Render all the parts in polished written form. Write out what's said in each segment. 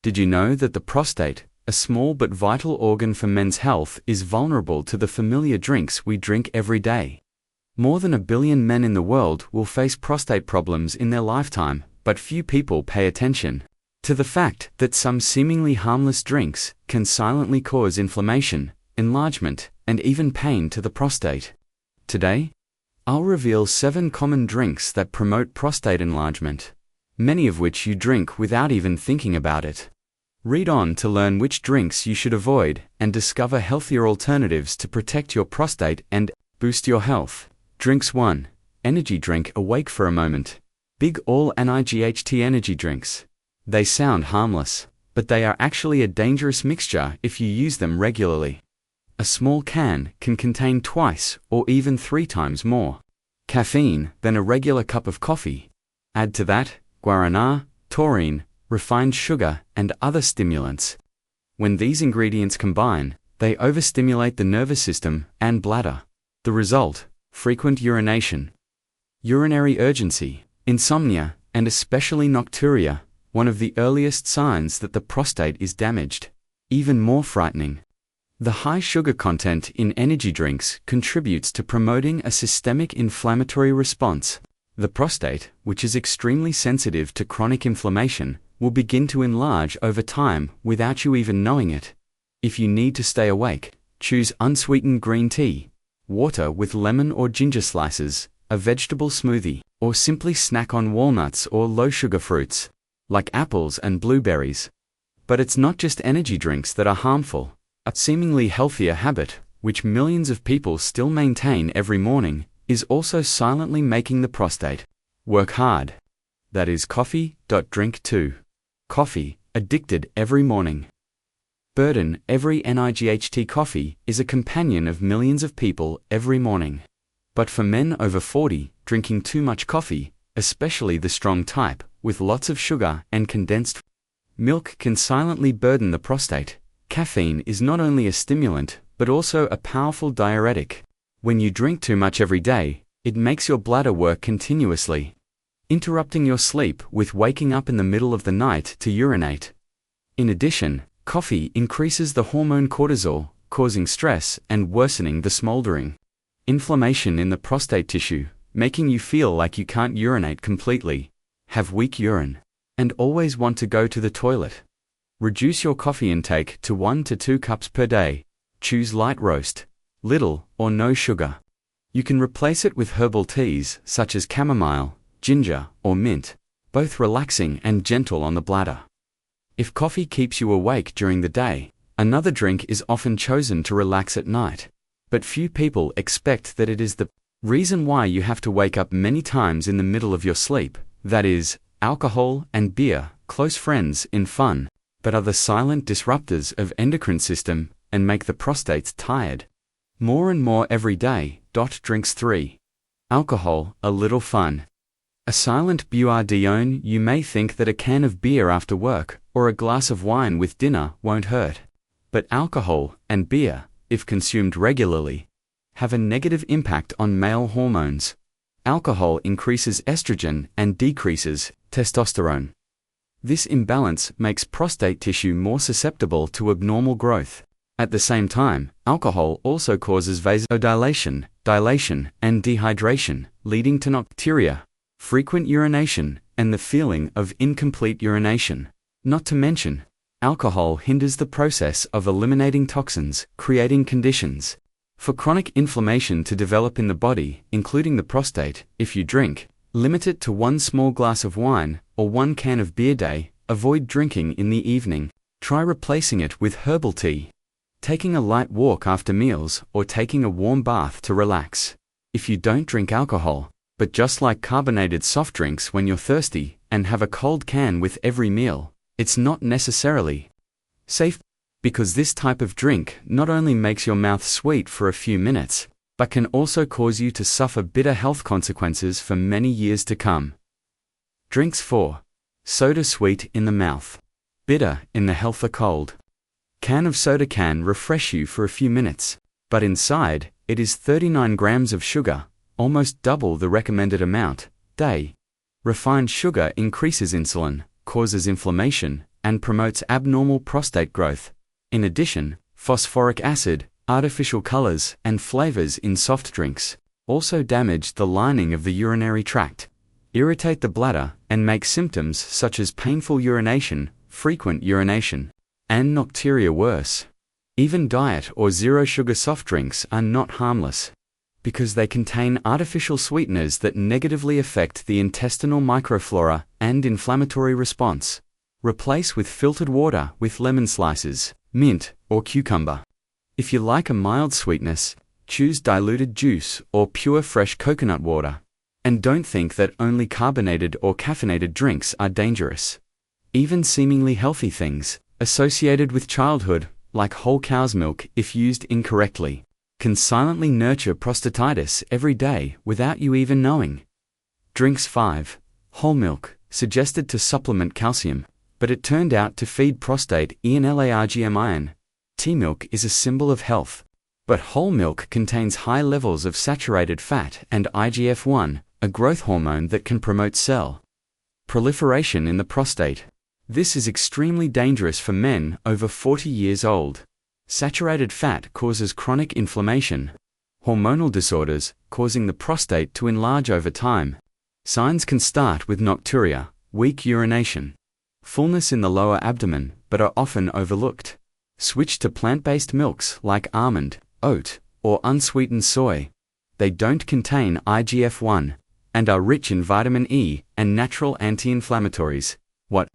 Did you know that the prostate, a small but vital organ for men's health, is vulnerable to the familiar drinks we drink every day? More than 1 billion men in the world will face prostate problems in their lifetime, but few people pay attention to the fact that some seemingly harmless drinks can silently cause inflammation, enlargement, and even pain to the prostate. Today, I'll reveal 7 common drinks that promote prostate enlargement, many of which you drink without even thinking about it. Read on to learn which drinks you should avoid and discover healthier alternatives to protect your prostate and boost your health. Drinks 1. Energy drink. Awake for a moment. Big All enlarged energy drinks. They sound harmless, but they are actually a dangerous mixture if you use them regularly. A small can can contain twice or even 3 times more caffeine than a regular cup of coffee. Add to that guarana, taurine, refined sugar, and other stimulants. When these ingredients combine, they overstimulate the nervous system and bladder. The result: frequent urination, urinary urgency, insomnia, and especially nocturia, one of the earliest signs that the prostate is damaged. Even more frightening, the high sugar content in energy drinks contributes to promoting a systemic inflammatory response. The prostate, which is extremely sensitive to chronic inflammation, will begin to enlarge over time without you even knowing it. If you need to stay awake, choose unsweetened green tea, water with lemon or ginger slices, a vegetable smoothie, or simply snack on walnuts or low-sugar fruits, like apples and blueberries. But it's not just energy drinks that are harmful. A seemingly healthier habit, which millions of people still maintain every morning, is also silently making the prostate work hard. That is coffee. Drink 2. Coffee, addicted every morning. Burden. Every enlarged coffee is a companion of millions of people every morning. But for men over 40, drinking too much coffee, especially the strong type, with lots of sugar and condensed milk, can silently burden the prostate. Caffeine is not only a stimulant, but also a powerful diuretic. When you drink too much every day, it makes your bladder work continuously, interrupting your sleep with waking up in the middle of the night to urinate. In addition, coffee increases the hormone cortisol, causing stress and worsening the smoldering inflammation in the prostate tissue, making you feel like you can't urinate completely, have weak urine, and always want to go to the toilet. Reduce your coffee intake to 1 to 2 cups per day. Choose light roast, little or no sugar. You can replace it with herbal teas such as chamomile, ginger, or mint, both relaxing and gentle on the bladder. If coffee keeps you awake during the day, another drink is often chosen to relax at night. But few people expect that it is the reason why you have to wake up many times in the middle of your sleep. That is, alcohol and beer, close friends in fun, but are the silent disruptors of endocrine system and make the prostate tired. More and more every day. Drinks 3. Alcohol, a little fun. A silent bourgeon. You may think that a can of beer after work, or a glass of wine with dinner, won't hurt. But alcohol and beer, if consumed regularly, have a negative impact on male hormones. Alcohol increases estrogen and decreases testosterone. This imbalance makes prostate tissue more susceptible to abnormal growth. At the same time, alcohol also causes vasodilation, dilation, and dehydration, leading to nocturia, frequent urination, and the feeling of incomplete urination. Not to mention, alcohol hinders the process of eliminating toxins, creating conditions for chronic inflammation to develop in the body, including the prostate. If you drink, limit it to 1 small glass of wine or 1 can of beer a day. Avoid drinking in the evening. Try replacing it with herbal tea, taking a light walk after meals, or taking a warm bath to relax. If you don't drink alcohol, but just like carbonated soft drinks when you're thirsty and have a cold can with every meal, it's not necessarily safe, because this type of drink not only makes your mouth sweet for a few minutes, but can also cause you to suffer bitter health consequences for many years to come. Drinks 4. Soda. Sweet in the mouth, bitter in the healthy cold. Can of soda can refresh you for a few minutes, but inside, it is 39 grams of sugar, almost double the recommended amount, day. Refined sugar increases insulin, causes inflammation, and promotes abnormal prostate growth. In addition, phosphoric acid, artificial colors, and flavors in soft drinks also damage the lining of the urinary tract, irritate the bladder, and make symptoms such as painful urination, frequent urination, and nocturia worse. Even diet or zero-sugar soft drinks are not harmless, because they contain artificial sweeteners that negatively affect the intestinal microflora and inflammatory response. Replace with filtered water with lemon slices, mint, or cucumber. If you like a mild sweetness, choose diluted juice or pure fresh coconut water. And don't think that only carbonated or caffeinated drinks are dangerous. Even seemingly healthy things, associated with childhood, like whole cow's milk if used incorrectly, can silently nurture prostatitis every day without you even knowing. Drinks 5. Whole milk, suggested to supplement calcium, but it turned out to feed prostate enlargement. Tea milk is a symbol of health, but whole milk contains high levels of saturated fat and IGF-1, a growth hormone that can promote cell proliferation in the prostate. This is extremely dangerous for men over 40 years old. Saturated fat causes chronic inflammation, hormonal disorders, causing the prostate to enlarge over time. Signs can start with nocturia, weak urination, fullness in the lower abdomen, but are often overlooked. Switch to plant-based milks like almond, oat, or unsweetened soy. They don't contain IGF-1 and are rich in vitamin E and natural anti-inflammatories. What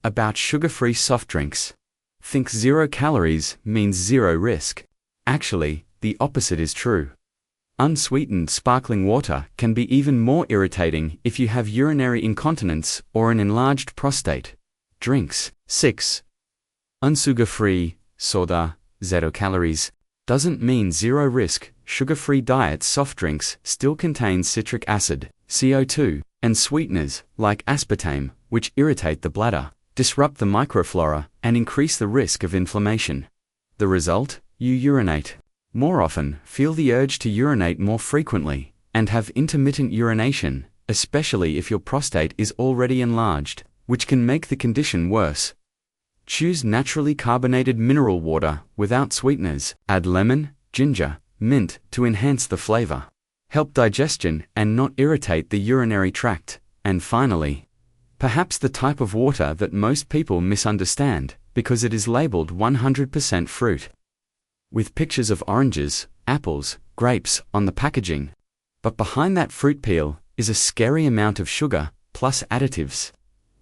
about sugar-free soft drinks? Think 0 calories means 0 risk. Actually, the opposite is true. Unsweetened sparkling water can be even more irritating if you have urinary incontinence or an enlarged prostate. Drinks 6. Unsugar-free soda, 0 calories, doesn't mean 0 risk. Sugar-free diet soft drinks still contain citric acid, CO2, and sweeteners like aspartame, which irritate the bladder, disrupt the microflora, and increase the risk of inflammation. The result? You urinate more often, feel the urge to urinate more frequently, and have intermittent urination, especially if your prostate is already enlarged, which can make the condition worse. Choose naturally carbonated mineral water without sweeteners. Add lemon, ginger, mint to enhance the flavor, help digestion, and not irritate the urinary tract. And finally, perhaps the type of water that most people misunderstand, because it is labeled 100% fruit, with pictures of oranges, apples, grapes on the packaging. But behind that fruit peel is a scary amount of sugar, plus additives,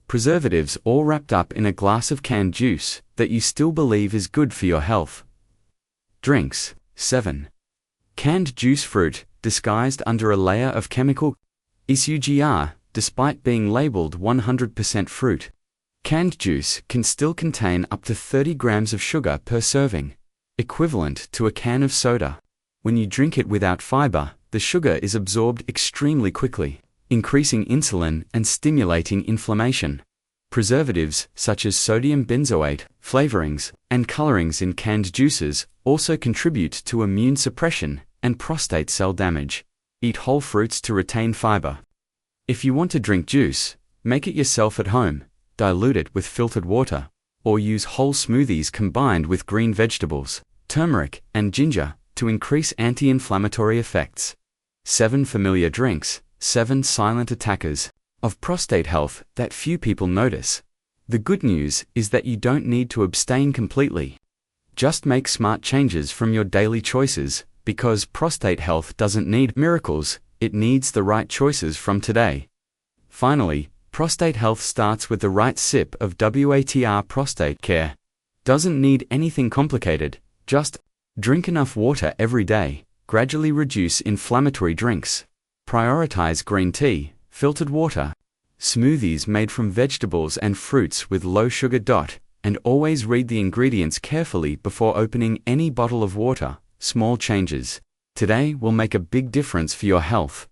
preservatives, all wrapped up in a glass of canned juice that you still believe is good for your health. Drinks 7. Canned juice fruit, disguised under a layer of chemical sugar, despite being labeled 100% fruit. Canned juice can still contain up to 30 grams of sugar per serving, equivalent to a can of soda. When you drink it without fiber, the sugar is absorbed extremely quickly, increasing insulin and stimulating inflammation. Preservatives such as sodium benzoate, flavorings, and colorings in canned juices also contribute to immune suppression and prostate cell damage. Eat whole fruits to retain fiber. If you want to drink juice, make it yourself at home, dilute it with filtered water, or use whole smoothies combined with green vegetables, turmeric, and ginger to increase anti-inflammatory effects. 7 familiar drinks, 7 silent attackers of prostate health that few people notice. The good news is that you don't need to abstain completely. Just make smart changes from your daily choices, because prostate health doesn't need miracles, it needs the right choices from today. Finally, prostate health starts with the right sip of WATR prostate care. Doesn't need anything complicated, just drink enough water every day, gradually reduce inflammatory drinks, prioritize green tea, filtered water, smoothies made from vegetables and fruits with low sugar. And always read the ingredients carefully before opening any bottle of water. Small changes today will make a big difference for your health.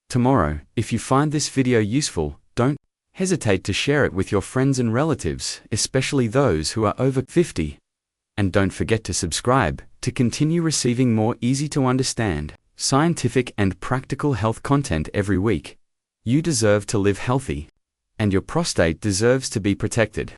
Tomorrow, if you find this video useful, don't hesitate to share it with your friends and relatives, especially those who are over 50. And don't forget to subscribe to continue receiving more easy-to-understand, scientific and practical health content every week. You deserve to live healthy, and your prostate deserves to be protected.